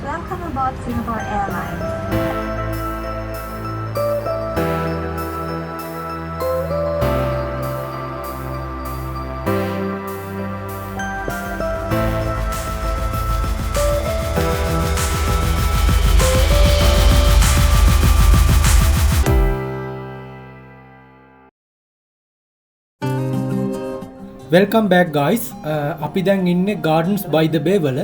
Welcome aboard Singapore Airlines. Welcome back guys. අපි දැන් ඉන්නේ Gardens by the Bay වල.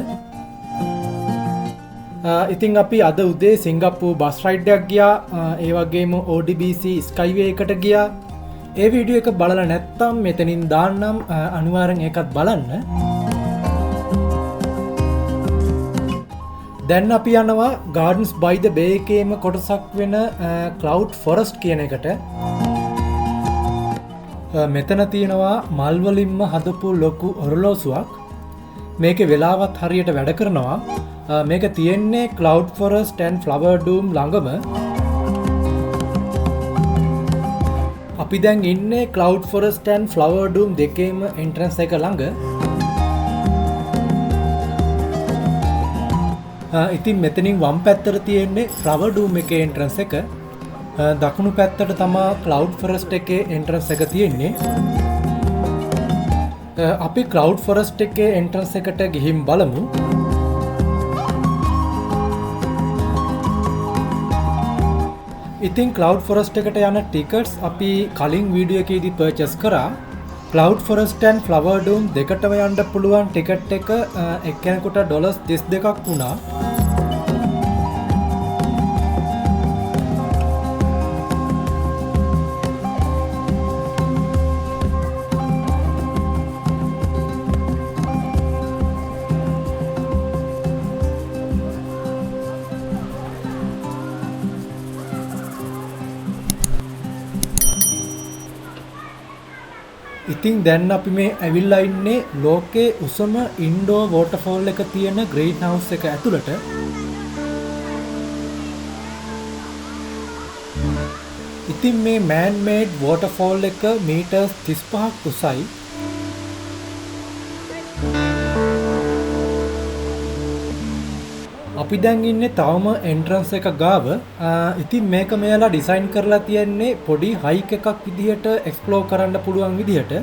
ඉතින් අපි අද උදේ සිංගප්පූර් බස් රයිඩ් එකක් ගියා. ඒ වගේම ODBC Skyway එකට ගියා. ඒ වීඩියෝ එක බලලා නැත්නම් මෙතනින් දාන්නම්, අනිවාර්යෙන් ඒකත් බලන්න. දැන් අපි යනවා Gardens by the Bay එකේම කොටසක් වෙන Cloud Forest කියන එකට. මෙතන තියෙනවා මල් වලින්ම හදපු ලොකු ඔරලෝසුවක්. මේකේ වෙලාවත් හරියට වැඩ කරනවා. මේක තියෙන්නේ Cloud Forest and Flower Dome ළඟම. අපි දැන් ඉන්නේ Cloud Forest and Flower Dome දෙකේම entrance එක ළඟ. ඉතින් මෙතනින් වම් පැත්තට තියෙන්නේ Flower Dome එකේ entrance එක. දකුණු පැත්තට තමා Cloud Forest එකේ entrance එක තියෙන්නේ. අපි Cloud Forest එකේ entrance එකට ගිහින් බලමු. ඉතින් Cloud Forest එකට යන tickets අපි කලින් වීඩියෝ එකේදී purchase කරා. Cloud Forest and Flower Dome දෙකටම යන්න පුළුවන් ticket එක එක්කෙනෙකුට $32ක් වුණා. ඉතින් දැන් අපි මේ ඇවිල්ලා ඉන්නේ ලෝකයේ උසම ඉන්ඩෝර් වෝටර්ෆෝල් එක තියෙන ග්‍රීන් හවුස් එක ඇතුළට. ඉතින් මේ man made waterfall එක මීටර්ස් 35ක් උසයි. අපි දැන් ඉන්නේ තවම entrance එක ගාව. ඉතින් මේක මෙයාලා ඩිසයින් කරලා තියෙන්නේ පොඩි හයික් එකක් විදිහට එක්ස්ප්ලෝර් කරන්න පුළුවන් විදිහට.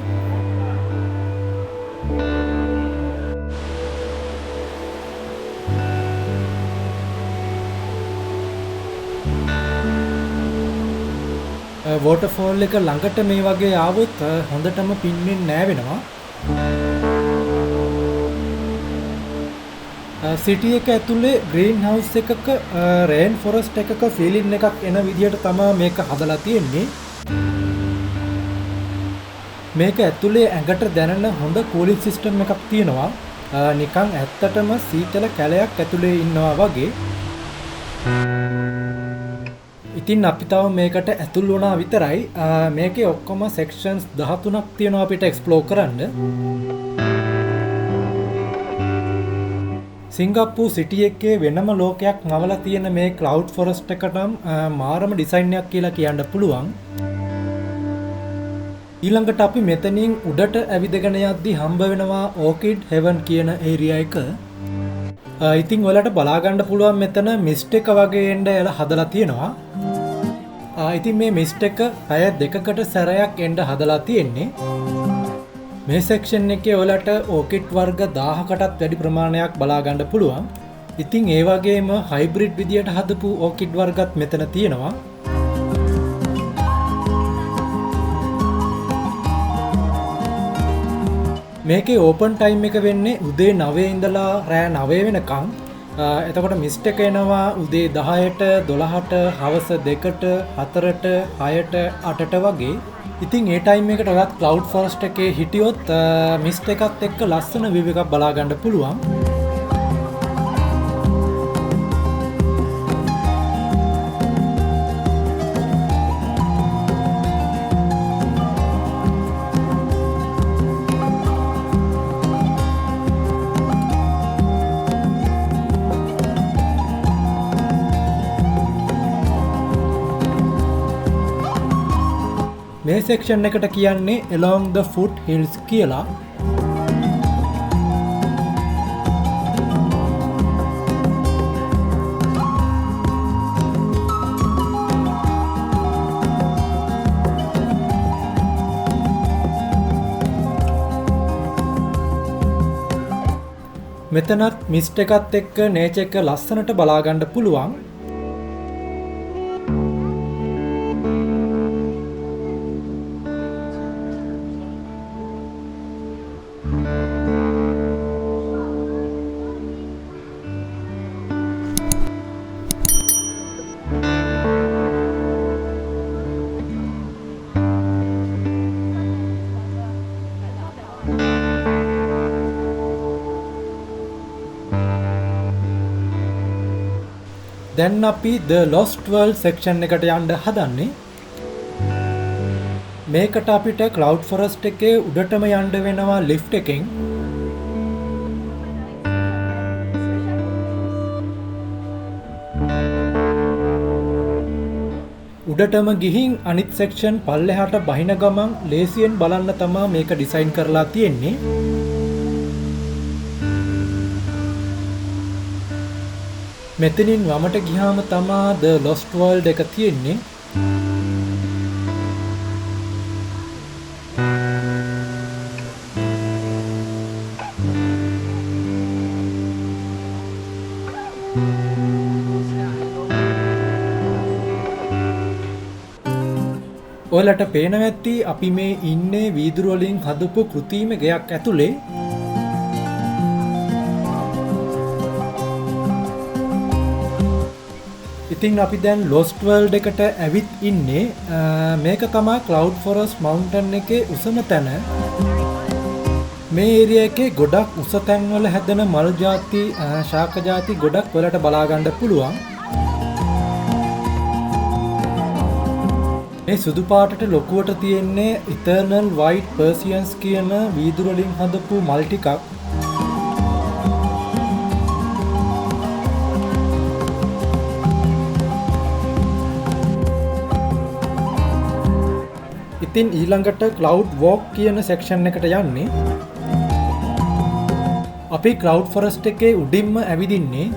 වෝටර්ෆෝල් එක ළඟට මේ වගේ ආවොත් හොඳටම පින්නෙන් නෑවෙනවා. සිටි එක ඇතුලේ ග්‍රීන් හවුස් එකක රේන් ෆොරස්ට් එකක ෆීලින් එකක් එන විදිහට තමයි මේක හදලා තියෙන්නේ. මේක ඇතුලේ ඇඟට දැනෙන හොඳ කූලින් සිස්ටම් එකක් තියෙනවා. නිකන් ඇත්තටම සීතල කැලයක් ඇතුලේ ඉන්නවා වගේ. ඉතින් අපි තව මේකට ඇතුල් වුණා විතරයි. මේකේ ඔක්කොම සෙක්ෂන්ස් 13ක් තියෙනවා අපිට එක්ස්ප්ලෝර් කරන්න. සිංගප්පූර් සිටි එකේ වෙනම ලෝකයක් නවලා තියෙන මේ Cloud Forest එකටම මාරම ඩිසයින් එකක් කියලා කියන්න පුළුවන්. ඊළඟට අපි මෙතනින් උඩට ඇවිදගෙන යද්දි හම්බ වෙනවා Orchid Heaven කියන ඒරියා එක. ඉතින් ඔයාලට බලා ගන්න පුළුවන් මෙතන මිස්ට් එක වගේ එන්න එලා හදලා තියෙනවා. ඉතින් මේ මිස්ට් එක පැය දෙකකට සැරයක් එන්න හදලා තියෙන්නේ. මේ සෙක්ෂන් එකේ ඔයාලට ඕකිඩ් වර්ග 1000කටත් වැඩි ප්‍රමාණයක් බලා ගන්න පුළුවන්. ඉතින් ඒ වගේම හයිබ්‍රිඩ් විදියට හදපු ඕකිඩ් වර්ගත් මෙතන තියෙනවා. මේකේ ඕපන් ටයිම් එක වෙන්නේ උදේ 9 ඉඳලා රෑ 9 වෙනකම්. එතකොට මිස්ට් එක එනවා උදේ 10ට 12ට හවස 2ට 4ට 6ට 8ට වගේ. ඉතින් ඒ ටයිම් එකට ඔයත් Cloud Forest එකේ හිටියොත් මිස්ට් එකත් එක්ක ලස්සන view එකක් බලා ගන්න පුළුවන්. මේ සෙක්ෂන් එකට කියන්නේ along the foot hills කියලා. මෙතනත් මිස්ට් එකත් එක්ක නේචර් එක ලස්සනට බලා ගන්න පුළුවන්. දැන් අපි The Lost World section එකට යන්න හදන්නේ. මේකට අපිට Cloud Forest එකේ උඩටම යන්න වෙනවා lift එකෙන්. උඩටම ගිහින් අනිත් section පල්ලෙහාට බහින ගමන් ලේසියෙන් බලන්න තමයි මේක ඩිසයින් කරලා තියෙන්නේ. මෙතනින් වමට ගියාම තමා The Lost World එක තියෙන්නේ. ඔයාලට පේනවා ඇති අපි මේ ඉන්නේ වීදුරු වලින් හදපු කෘත්‍රිම ගෙයක් ඇතුලේ. ඉතින් අපි දැන් Lost World එකට ඇවිත් ඉන්නේ. මේක තමයි Cloud Forest Mountain එකේ උසම තැන. මේ ඒරියා එකේ ගොඩක් උස තැන්වල හැදෙන මල් ಜಾති, ශාක ಜಾති ගොඩක් වලට බලා ගන්න පුළුවන්. මේ සුදු පාටට ලොකුවට තියෙන්නේ Eternal White Persians කියන වීදුරු වලින් හදපු මල් ටිකක්. ඉතින් ඊළඟට Cloud Walk කියන section එකට යන්නේ. අපි Cloud Forest එකේ උඩින්ම ඇවිදින්නේ.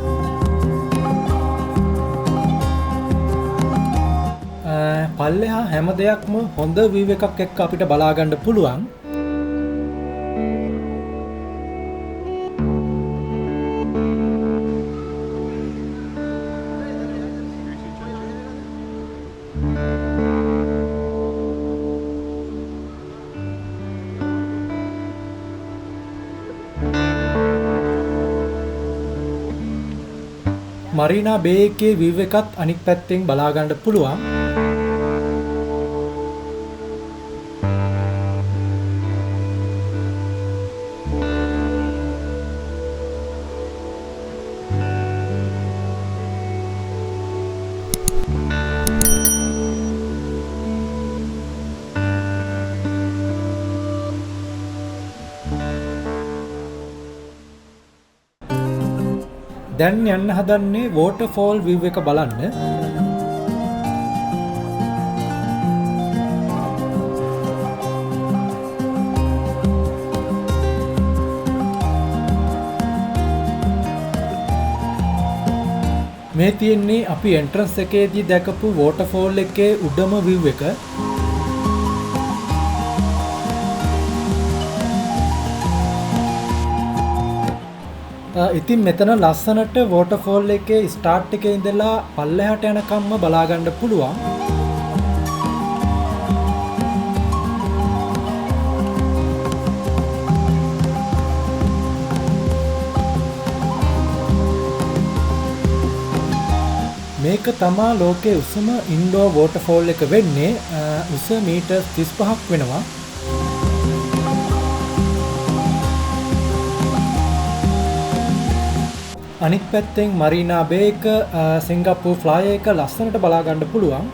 පල්ලෙහා හැම දෙයක්ම හොඳ view එකක් එක්ක අපිට බලා ගන්න පුළුවන්. මරීනා බේ එකේ view එකත් අනික් පැත්තෙන් බලා ගන්න පුළුවන්. දැන් යන්න හදන්නේ waterfall view එක බලන්න. මේ තියෙන්නේ අපි entrance එකේදී දැකපු waterfall එකේ උඩම view එක. ඉතින් මෙතන ලස්සනට waterfall එකේ start එකේ ඉඳලා පල්ලෙහාට යනකම්ම බලා ගන්න පුළුවන්. මේක තමා ලෝකයේ උසම indoor waterfall එක වෙන්නේ. උස මීටර් 35ක් වෙනවා. අනිත් පැත්තෙන් මරීනා බේ එක, සිංගප්පූර් ෆ්ලයි එක ලස්සනට බලා ගන්න පුළුවන්.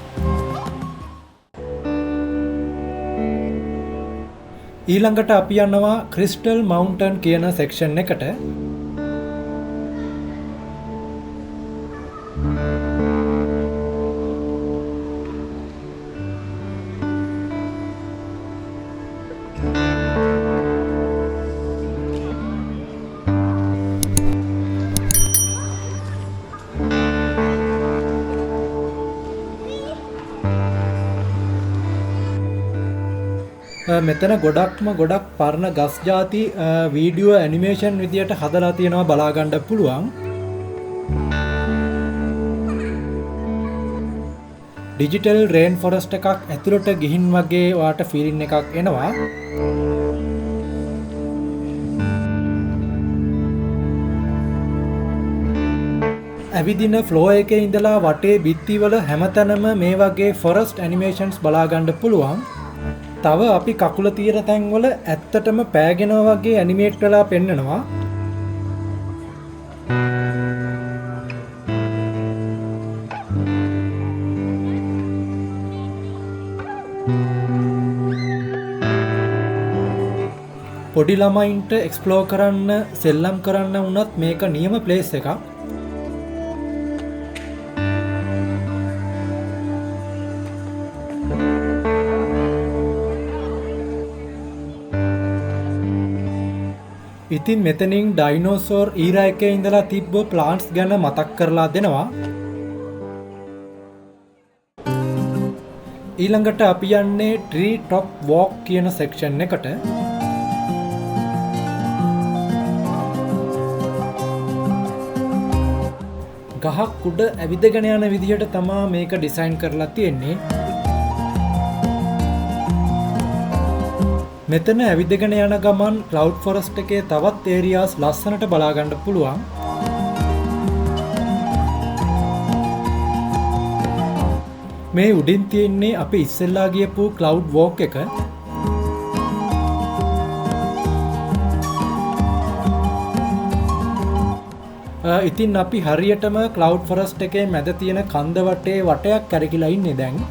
ඊළඟට අපි යනවා ක්‍රිස්ටල් මවුන්ටන් කියන සෙක්ෂන් එකට. මෙතන ගොඩක් පරණ ගස් ජාති වීඩියෝ ඇනිමේෂන් විදියට හදලා තියෙනවා බලා ගන්න පුළුවන්. ඩිජිටල් රේන් ෆොරස්ට් එකක් ඇතුළට ගිහින් වගේ ඔයාට ෆීලින් එකක් එනවා. ඇවිදින ෆ්ලෝ එකේ ඉඳලා වටේ බිත්තිවල හැමතැනම මේ වගේ ෆොරස්ට් ඇනිමේෂන්ස් බලා ගන්න පුළුවන්. තව අපි කකුල තියෙන තැන්වල ඇත්තටම පෑගෙනවා වගේ ඇනිමේට් වෙලා පෙන්නනවා. පොඩි ළමයින්ට එක්ස්ප්ලෝර් කරන්න, සෙල්ලම් කරන්න වුණත් මේක නියම ප්ලේස් එකක්. ඉතින් මෙතනින් ඩයිනෝසෝර් ඊරා එකේ ඉඳලා තිබ්බ ප්ලාන්ට්ස් ගැන මතක් කරලා දෙනවා. ඊළඟට අපි යන්නේ ට්‍රී টপ වෝක් කියන සෙක්ෂන් එකට. ගහක් උඩ ඇවිදගෙන යන විදිහට තමා මේක ඩිසයින් කරලා තියෙන්නේ. මෙතන ඇවිදගෙන යන ගමන් ක්ලවුඩ් ෆොරස්ට් එකේ තවත් ඒරියාස් ලස්සනට බලා ගන්න පුළුවන්. මේ උඩින් තියෙන්නේ අපි ඉස්සෙල්ලා ගියපු ක්ලවුඩ් වෝක් එක. ඉතින් අපි හරියටම ක්ලවුඩ් ෆොරස්ට් එකේ මැද තියෙන කන්ද වටේ වටයක් කැරකිලා ඉන්නේ දැන්.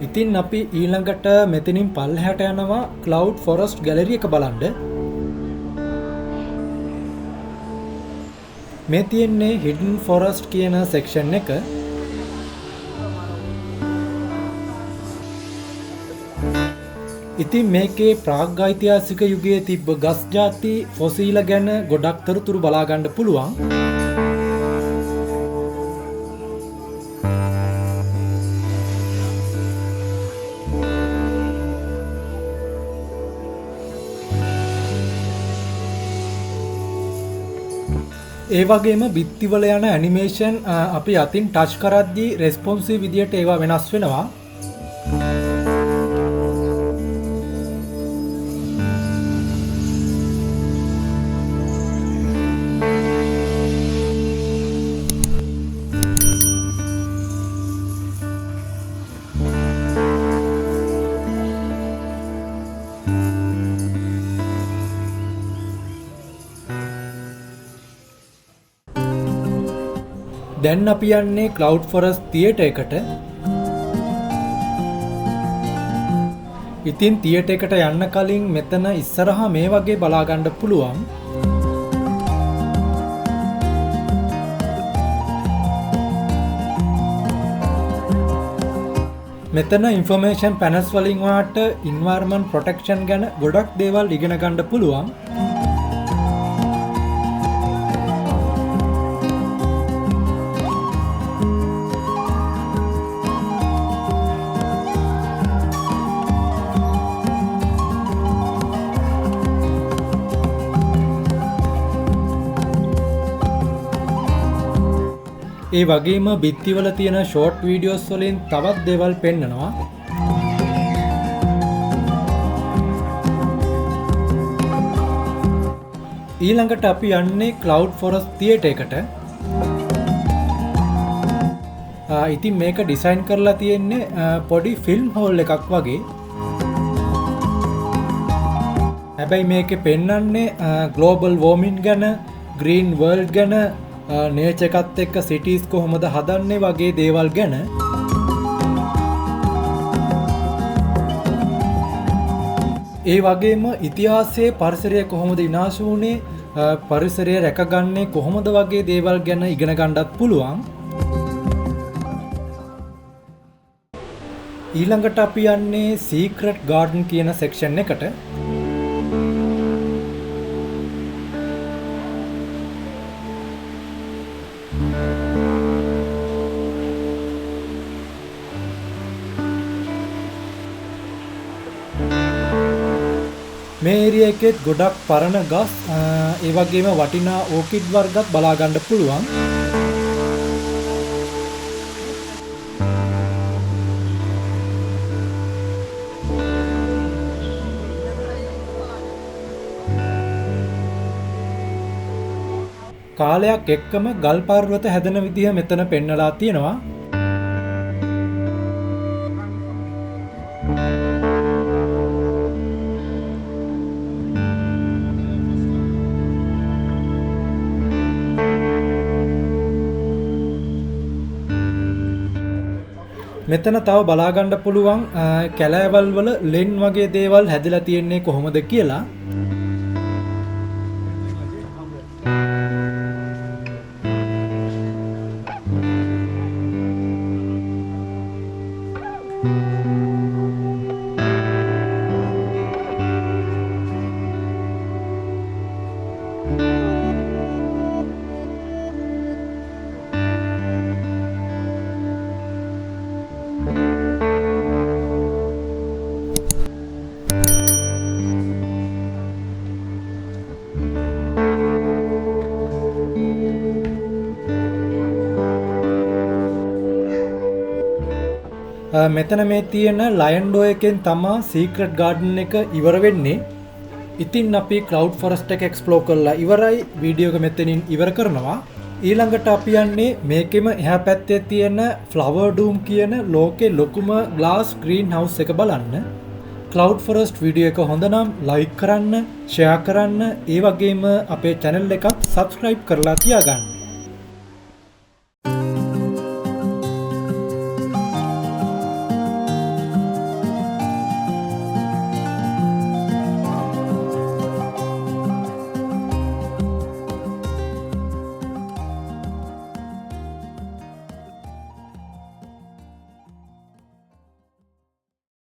ඉතින් අපි ඊළඟට මෙතනින් පල්ලෙහාට යනවා ක්ලවුඩ් ෆොරස්ට් ගැලරි එක බලන්න. මේ තියෙන්නේ හිඩන් ෆොරස්ට් කියන සෙක්ෂන් එක. ඉතින් මේකේ ප්‍රාග්ඓතිහාසික යුගයේ තිබ්බ ගස් ජාති ෆොසීල ගැන ගොඩක් තොරතුරු බලා ගන්න පුළුවන්. ඒ වගේම බිත්තිවල යන ඇනිමේෂන් අපි අතින් ටච් කරද්දී රෙස්පොන්සිව් විදියට ඒවා වෙනස් වෙනවා. දැන් අපි යන්නේ ක්ලවුඩ් ෆොරස්ට් තියටර් එකට. ඉතින් තියටර් එකට යන්න කලින් මෙතන ඉස්සරහා මේ වගේ බලා ගන්න පුළුවන්. මෙතන ඉන්ෆර්මේෂන් පැනල්ස් වලින් ඔයාලට එන්වයරන්මන්ට් ප්‍රොටෙක්ෂන් ගැන ගොඩක් දේවල් ඉගෙන ගන්න පුළුවන්. ඒ වගේම බිත්තිවල තියෙන ෂෝට් වීඩියෝස් වලින් තවත් දේවල් පෙන්නනවා. ඊළඟට අපි යන්නේ ක්ලවුඩ් ෆොරස්ට් තියටර් එකට. ඉතින් මේක ඩිසයින් කරලා තියෙන්නේ පොඩි ෆිල්ම් හෝල් එකක් වගේ. හැබැයි මේකේ පෙන්නන්නේ ග්ලෝබල් වෝමින් ගැන, ග්‍රීන් වර්ල්ඩ් ගැන, නේචර් එකත් එක්ක සිටිස් කොහොමද හදන්නේ වගේ දේවල් ගැන. ඒ වගේම ඉතිහාසයේ පරිසරය කොහොමද විනාශ වුනේ, පරිසරය රැකගන්නේ කොහොමද වගේ දේවල් ගැන ඉගෙන ගන්නත් පුළුවන්. ඊළඟට අපි යන්නේ සීක්‍රට් ගාඩන් කියන සෙක්ෂන් එකට. මේ ඒරියා එකෙත් ගොඩක් පරණ ගස් ඒ වගේම වටිනා ඕකිඩ් වර්ගත් බලා ගන්න පුළුවන්. කාලයක් එක්කම ගල් පර්වත හැදෙන විදිහ මෙතන පෙන්නලා තියෙනවා. මෙතන තව බලා ගන්න පුළුවන් කැලෑවල් වල ලෙන් වගේ දේවල් හැදලා තියෙන්නේ කොහොමද කියලා. මෙතන මේ තියෙන ලයන් ඩෝ එකෙන් තමා සීක්‍රට් ගාඩන් එක ඉවර වෙන්නේ. ඉතින් අපි ක්ලවුඩ් ෆොරස්ට් එක එක්ස්ප්ලෝර් කරලා ඉවරයි. වීඩියෝ එක මෙතනින් ඉවර කරනවා. ඊළඟට අපි යන්නේ මේකෙම එහා පැත්තේ තියෙන ෆ්ලවර් ඩූම් කියන ලෝකේ ලොකුම ග්ලාස් ග්‍රීන් හවුස් එක බලන්න. ක්ලවුඩ් ෆොරස්ට් වීඩියෝ එක හොඳ නම් ලයික් කරන්න, ෂෙයා කරන්න, ඒ වගේම අපේ channel එකත් subscribe කරලා තියාගන්න.